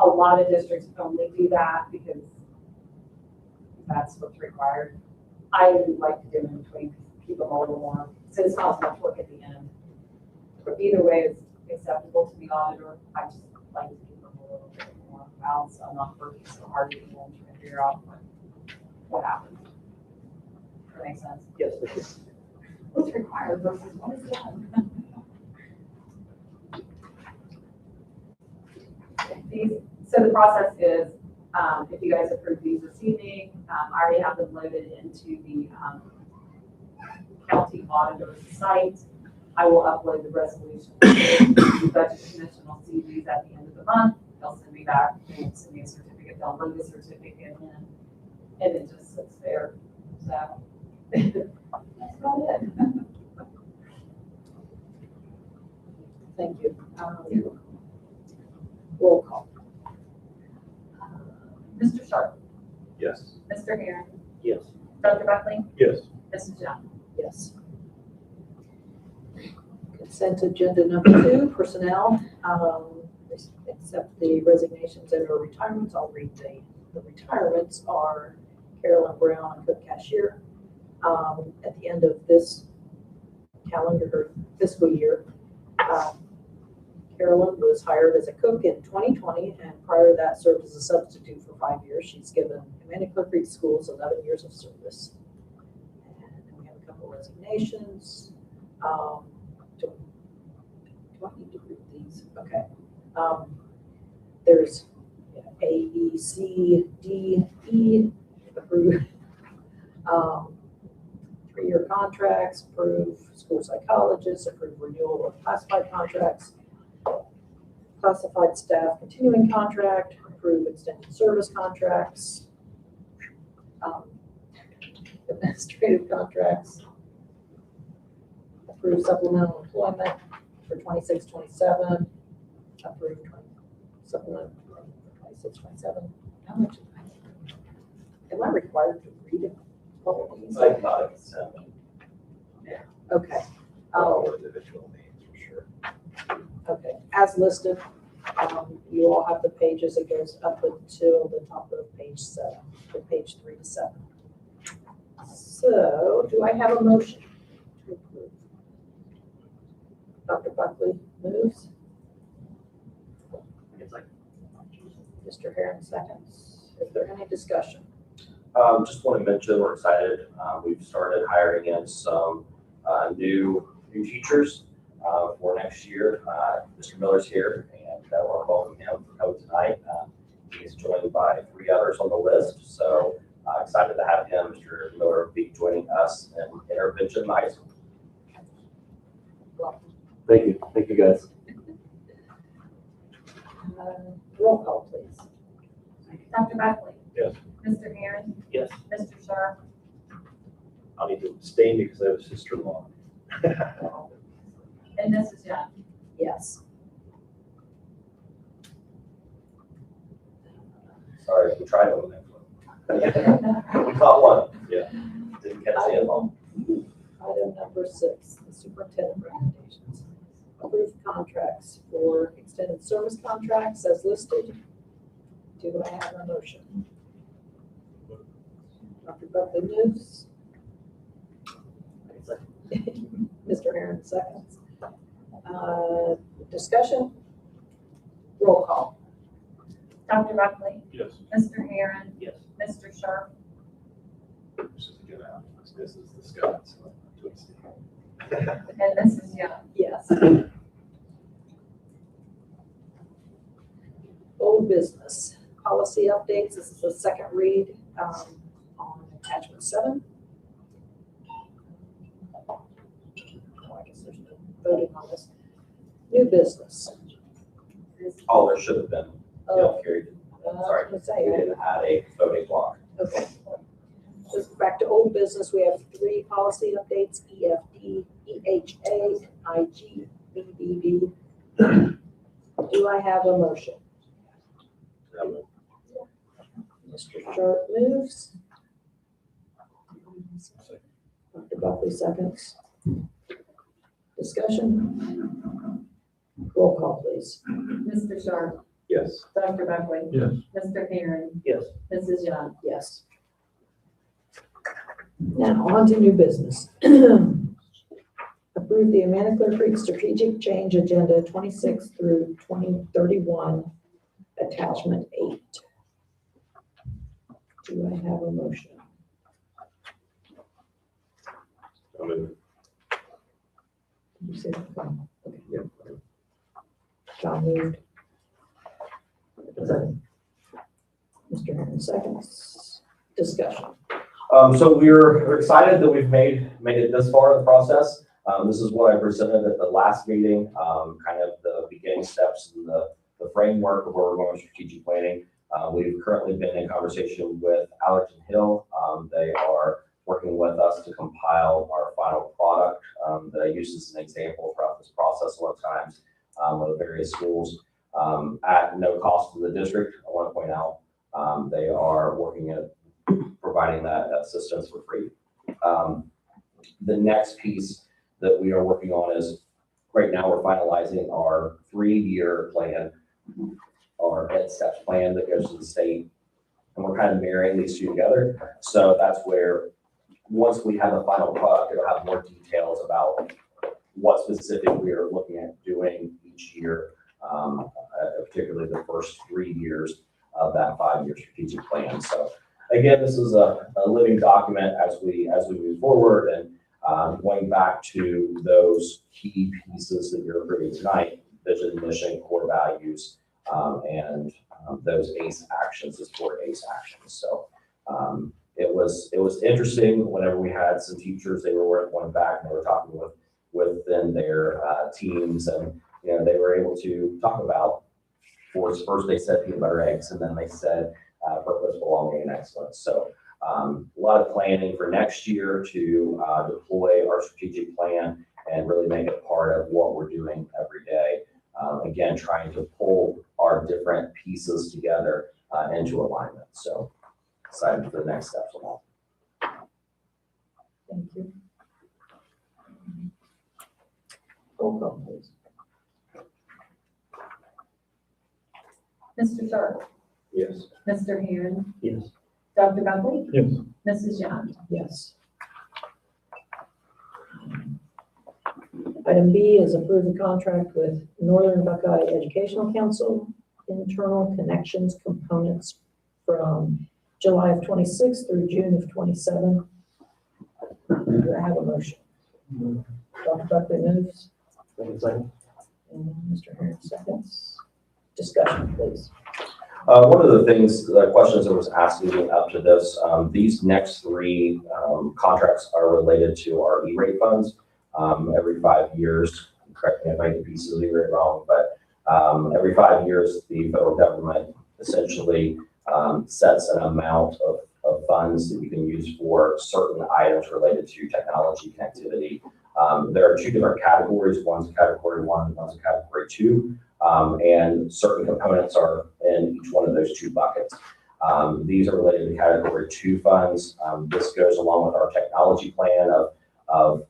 B: A lot of districts only do that because that's what's required. I would like to do in between, keep them a little more, so it's not as much work at the end. But either way, it's acceptable to the auditor. I just like to keep them a little bit more balanced. I'm not working so hard at the end trying to figure out what happens. That makes sense?
K: yes,
B: What's required versus what is done. So the process is, if you guys approve these this evening, I already have them loaded into the county auditor's site. I will upload the resolution. The budget commission will see these at the end of the month. They'll send me back, they'll send me a certificate, they'll load the certificate in, and it just sits there. So that's about it.
A: Thank you. Roll call.
B: Mr. Sharp,
G: Yes.
B: Mr. Heron,
K: yes.
B: Dr. Buckley,
C: Yes.
B: Mrs. Young.
A: Yes. Consent agenda number 2, personnel. Accept the resignations and or retirements. I'll read the retirements are Carolyn Brown and cook cashier. At the end of this fiscal year, Carolyn was hired as a cook in 2020, and prior to that served as a substitute for 5 years. She's given Amanda-Clearcreek schools 11 years of service. And we have a couple resignations. Do I need to read these? Okay. There's A, B, C, D, E, approved 3-year contracts, approve school psychologists, approve renewal of classified contracts, classified staff continuing contract, approve extended service contracts, administrative contracts, approve supplemental employment for 26-27, approve supplemental for 26-27. How much am I required to read it? All of these?
G: I thought it's
A: Okay.
G: individual names for sure.
A: Okay, as listed, you all have the pages, it goes up until the top of page 7, from page 3 to 7. So, do I have a motion to approve? Dr. Buckley moves,
K: It's like,
A: Mr. Heron seconds. Is there any discussion?
G: Just want to mention, we're excited. We've started hiring in some new teachers for next year. Mr. Miller's here, and I want to welcome him tonight. He's joined by 3 others on the list, so excited to have him, Mr. Miller, be joining us in intervention in high school.
L: Thank you guys.
A: Roll call, please.
B: Dr. Buckley.
C: Yes.
B: Mr. Heron,
K: yes.
B: Mr. Sharp,
L: I'll need to abstain because I have a sister-in-law.
B: and Mrs. Young.
A: Yes.
G: Sorry, we tried on the next one. We caught one, yeah. Didn't catch the other.
A: Item number 6, the superintendent recommendations. Approved contracts for extended service contracts as listed. Do I have a motion? Dr. Buckley moves.
K: It's like,
A: Mr. Heron seconds. Discussion? Roll call.
F: Dr. Buckley,
C: Yes.
F: Mr. Aaron,
K: Yes.
F: Mr. Sharp,
L: This is good out. This is the Scots.
F: and Mrs. Young.
A: Yes. Old business, policy updates. This is the second read on attachment 7. Oh, I guess there's no voting on this. New business.
G: Oh, there should have been, carried. Sorry,
A: I was gonna
G: we
A: say,
G: didn't add a voting block.
A: okay. Just back to old business, we have 3 policy updates, EFD, EHA, IG, BBB. Do I have a motion? Mr. Sharp moves. Dr. Buckley seconds. Discussion? Roll call, please.
B: Mr. Sharp,
L: Yes.
B: Dr. Buckley,
C: Yes.
B: Mr. Aaron,
K: Yes.
B: Mrs. Young.
A: Yes. Now, on to new business. Approve the Amanda-Clearcreek Strategic Change Agenda 26 through 2031, Attachment 8. Do I have a motion?
L: I'll move.
A: Did you say that? Okay.
L: Yeah.
A: John moved. Mr. Herron seconds. Discussion.
G: So we're excited that we've made it this far in the process. This is what I presented at the last meeting, kind of the beginning steps and the framework of where we're going with strategic planning. We've currently been in conversation with Allerton Hill. They are working with us to compile our final product that I used as an example throughout this process a lot of times with various schools at no cost to the district. I want to point out they are working at providing that assistance for free. The next piece that we are working on is right now we're finalizing our 3-year plan, our Ed Steps plan that goes to the state, and we're kind of marrying these two together. So that's where once we have the final product, it'll have more details about what specific we are looking at doing each year, particularly the first 3 years of that 5-year strategic plan. So again, this is a living document as we move forward, and going back to those key pieces that you're approving tonight: vision, mission, core values, and those ACE actions, those 4 ACE actions. So it was interesting whenever we had some teachers, they were going back and they were talking within their teams, and they were able to talk about, first they said peanut butter eggs, and then they said purpose, belonging, and excellence. So a lot of planning for next year to deploy our strategic plan and really make it part of what we're doing every day. Again, trying to pull our different pieces together into alignment. So excited for the next steps along.
A: Thank you. Roll call, please.
B: Mr. Sharp,
L: Yes.
B: Mr. Aaron,
K: Yes.
B: Dr. Buckley,
C: Yes.
B: Mrs. Young.
A: Yes. Item B is approve the contract with Northern Buckeye Educational Council, internal connections components from July of 26 through June of 27. Do I have a motion? Dr. Buckley moves.
K: Second.
A: And Mr. Herron seconds. Discussion, please.
G: One of the things, the questions that was asked leading up to this, these next 3 contracts are related to our E-rate funds. Every 5 years, correct me if I get pieces of E-rate wrong, but every 5 years, the federal government essentially sets an amount of funds that you can use for certain items related to technology connectivity. There are 2 different categories. One's category 1, one's category 2. And certain components are in each one of those 2 buckets. These are related to category 2 funds. This goes along with our technology plan of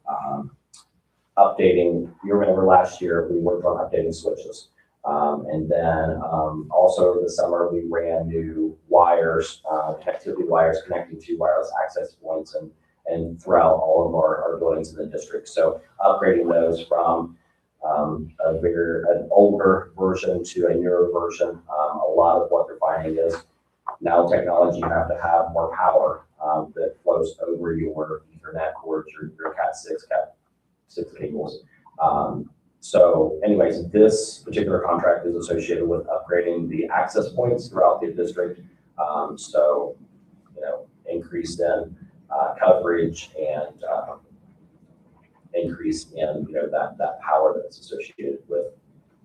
G: updating. You remember last year we worked on updating switches. And then also over the summer we ran new wires, connectivity wires connecting to wireless access points and throughout all of our buildings in the district. So upgrading those from an older version to a newer version. A lot of what they're finding is now technology, you have to have more power that flows over your Ethernet cords, your Cat6 cables. So anyways, this particular contract is associated with upgrading the access points throughout the district. So, increase in coverage and increase in, that power that's associated with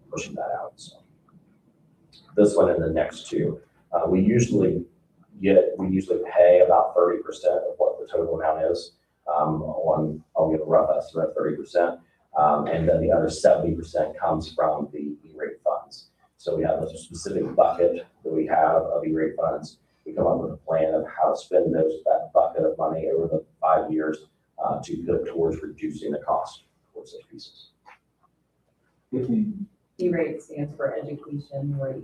G: pushing that out. So this one and the next two, we usually pay about 30% of what the total amount is. I'll give a rough estimate of 30%. And then the other 70% comes from the E-rate funds. So we have a specific bucket that we have of E-rate funds. We come up with a plan of how to spend that bucket of money over the 5 years to go towards reducing the cost towards those pieces.
B: E-rate stands for education rate.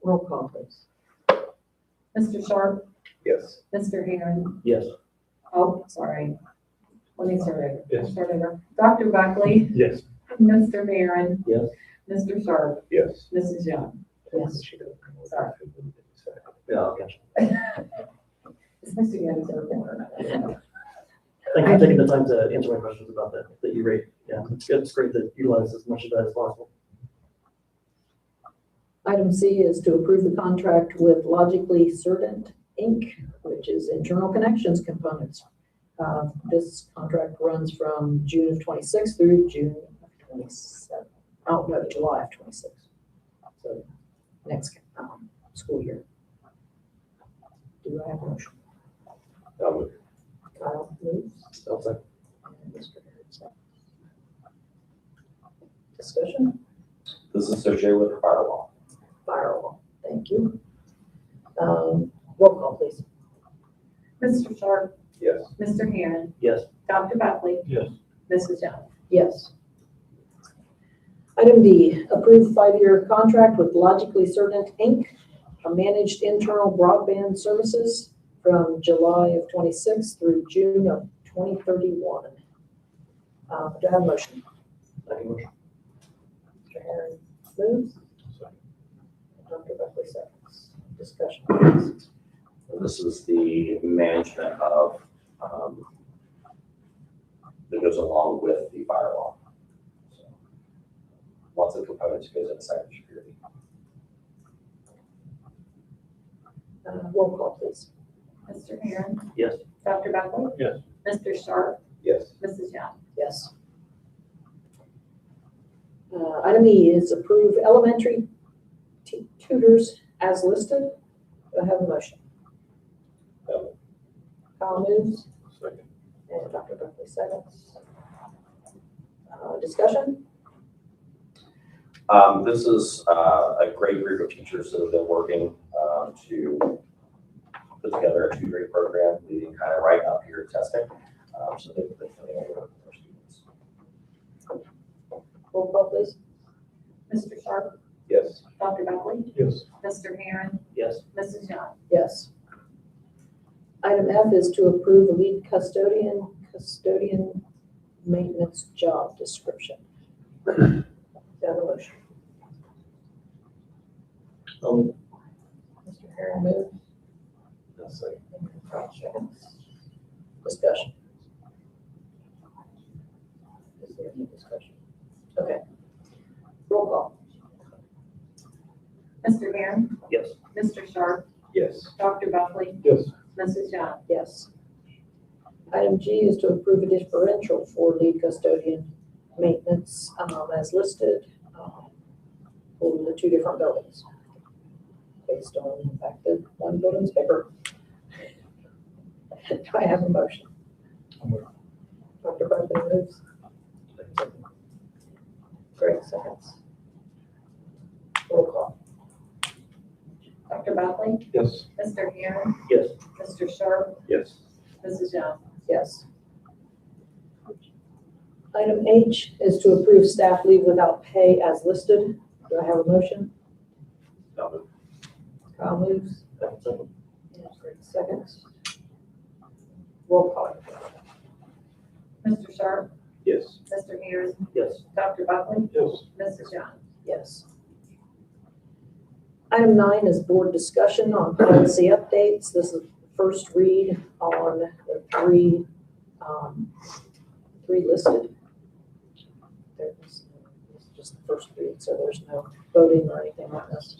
A: Roll call, please.
B: Mr. Sharp?
L: Yes.
B: Mr. Herron?
K: Yes.
B: Oh, sorry. Let me start over.
C: Yes.
B: Start over. Dr. Buckley?
C: Yes.
B: Mr. Herron?
K: Yes.
B: Mr. Sharp?
L: Yes.
B: Mrs. Young?
A: Yes.
B: Sorry.
K: Yeah, I'll catch you.
B: Is Mr. Young still there?
K: Thank you for taking the time to answer my questions about the E-rate. Yeah, it's good. It's great to utilize as much of that as possible.
A: Item C is to approve the contract with Logically Certain Inc., which is internal connections components. This contract runs from June of 26 through June of 27. Oh, no, July of 26. So next school year. Do I have a motion? Kyle moves.
L: I'll second.
A: And Mr. Harris seconds. Discussion?
G: This is associated with the firewall.
A: Firewall. Thank you. Roll call, please.
B: Mr. Sharp?
L: Yes.
B: Mr. Herron?
K: Yes.
B: Dr. Buckley?
C: Yes.
B: Mrs. Young?
A: Yes. Item D, approve 5-year contract with Logically Certain Inc., a managed internal broadband services from July of 26 through June of 2031. Do I have a motion?
K: Second motion.
A: Mr. Herron moves. Dr. Buckley seconds. Discussion, please.
G: This is the management of that goes along with the firewall. So, lots of components goes into cybersecurity.
A: Roll call, please.
B: Mr. Herron?
K: Yes.
B: Dr. Buckley?
C: Yes.
B: Mr. Sharp?
L: Yes.
B: Mrs. Young?
A: Yes. Item E is approve elementary tutors as listed. Do I have a motion? Kyle moves.
L: Second.
A: And Dr. Buckley seconds. Discussion?
G: This is a great group of teachers that have been working to put together a tutoring program leading kind of right up here testing. So they've been filling over with our students.
A: Roll call, please.
B: Mr. Sharp?
L: Yes.
B: Dr. Buckley?
C: Yes.
B: Mr. Herron?
K: Yes.
B: Mrs. Young?
A: Yes. Item F is to approve the lead custodian maintenance job description. Do I have a motion? Mr. Herron moves.
L: Second.
A: Seconds. Discussion. Is there any discussion? Okay. Roll call.
B: Mr. Herron?
K: Yes.
B: Mr. Sharp?
L: Yes.
B: Dr. Buckley?
C: Yes.
B: Mrs. Young?
A: Yes. Item G is to approve a differential for lead custodian maintenance as listed for the 2 different buildings. Based on the fact that one building's bigger. Do I have a motion? Dr. Buckley moves. Greg seconds. Roll call.
B: Dr. Buckley?
C: Yes.
B: Mr. Herron?
K: Yes.
B: Mr. Sharp?
L: Yes.
B: Mrs. Young?
A: Yes. Item H is to approve staff leave without pay as listed. Do I have a motion? Kyle moves.
K: Second.
A: And Greg seconds. Roll call. Mr. Sharp?
L: Yes.
A: Mr. Mears?
K: Yes.
A: Dr. Buckley?
L: Yes.
A: Mrs. Jones? Yes. Item 9 is board discussion on policy updates. This is the first read on the three listed. There's just the first read, so there's no voting or anything on this.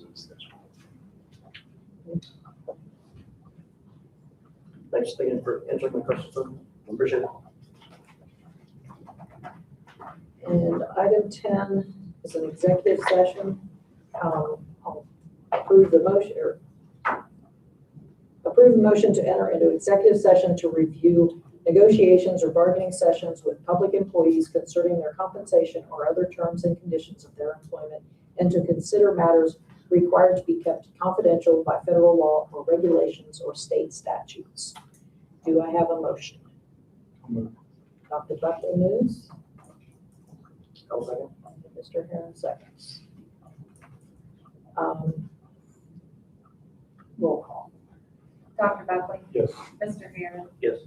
K: Thanks again for answering my questions. Appreciate it.
A: And item 10 is an executive session. I'll approve the motion to enter into executive session to review negotiations or bargaining sessions with public employees concerning their compensation or other terms and conditions of their employment, and to consider matters required to be kept confidential by federal law or regulations or state statutes. Do I have a motion? Dr. Buckley moves.
K: I'll second.
A: Mr. Heron seconds. Roll call.
J: Dr. Buckley?
C: Yes.
J: Mr. Mears?
K: Yes.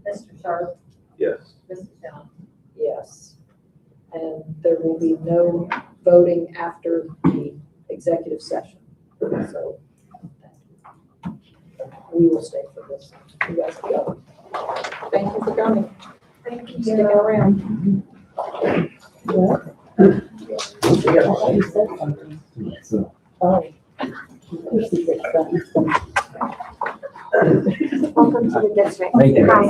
A: Mr. Sharp?
L: Yes.
A: Mrs. Jones? Yes. And there will be no voting after the executive session. So we will stay for this. You guys go. Thank you for coming.
J: Thank you.
A: Sticking around.
J: Welcome to the district.
L: Thank you.
J: Hi.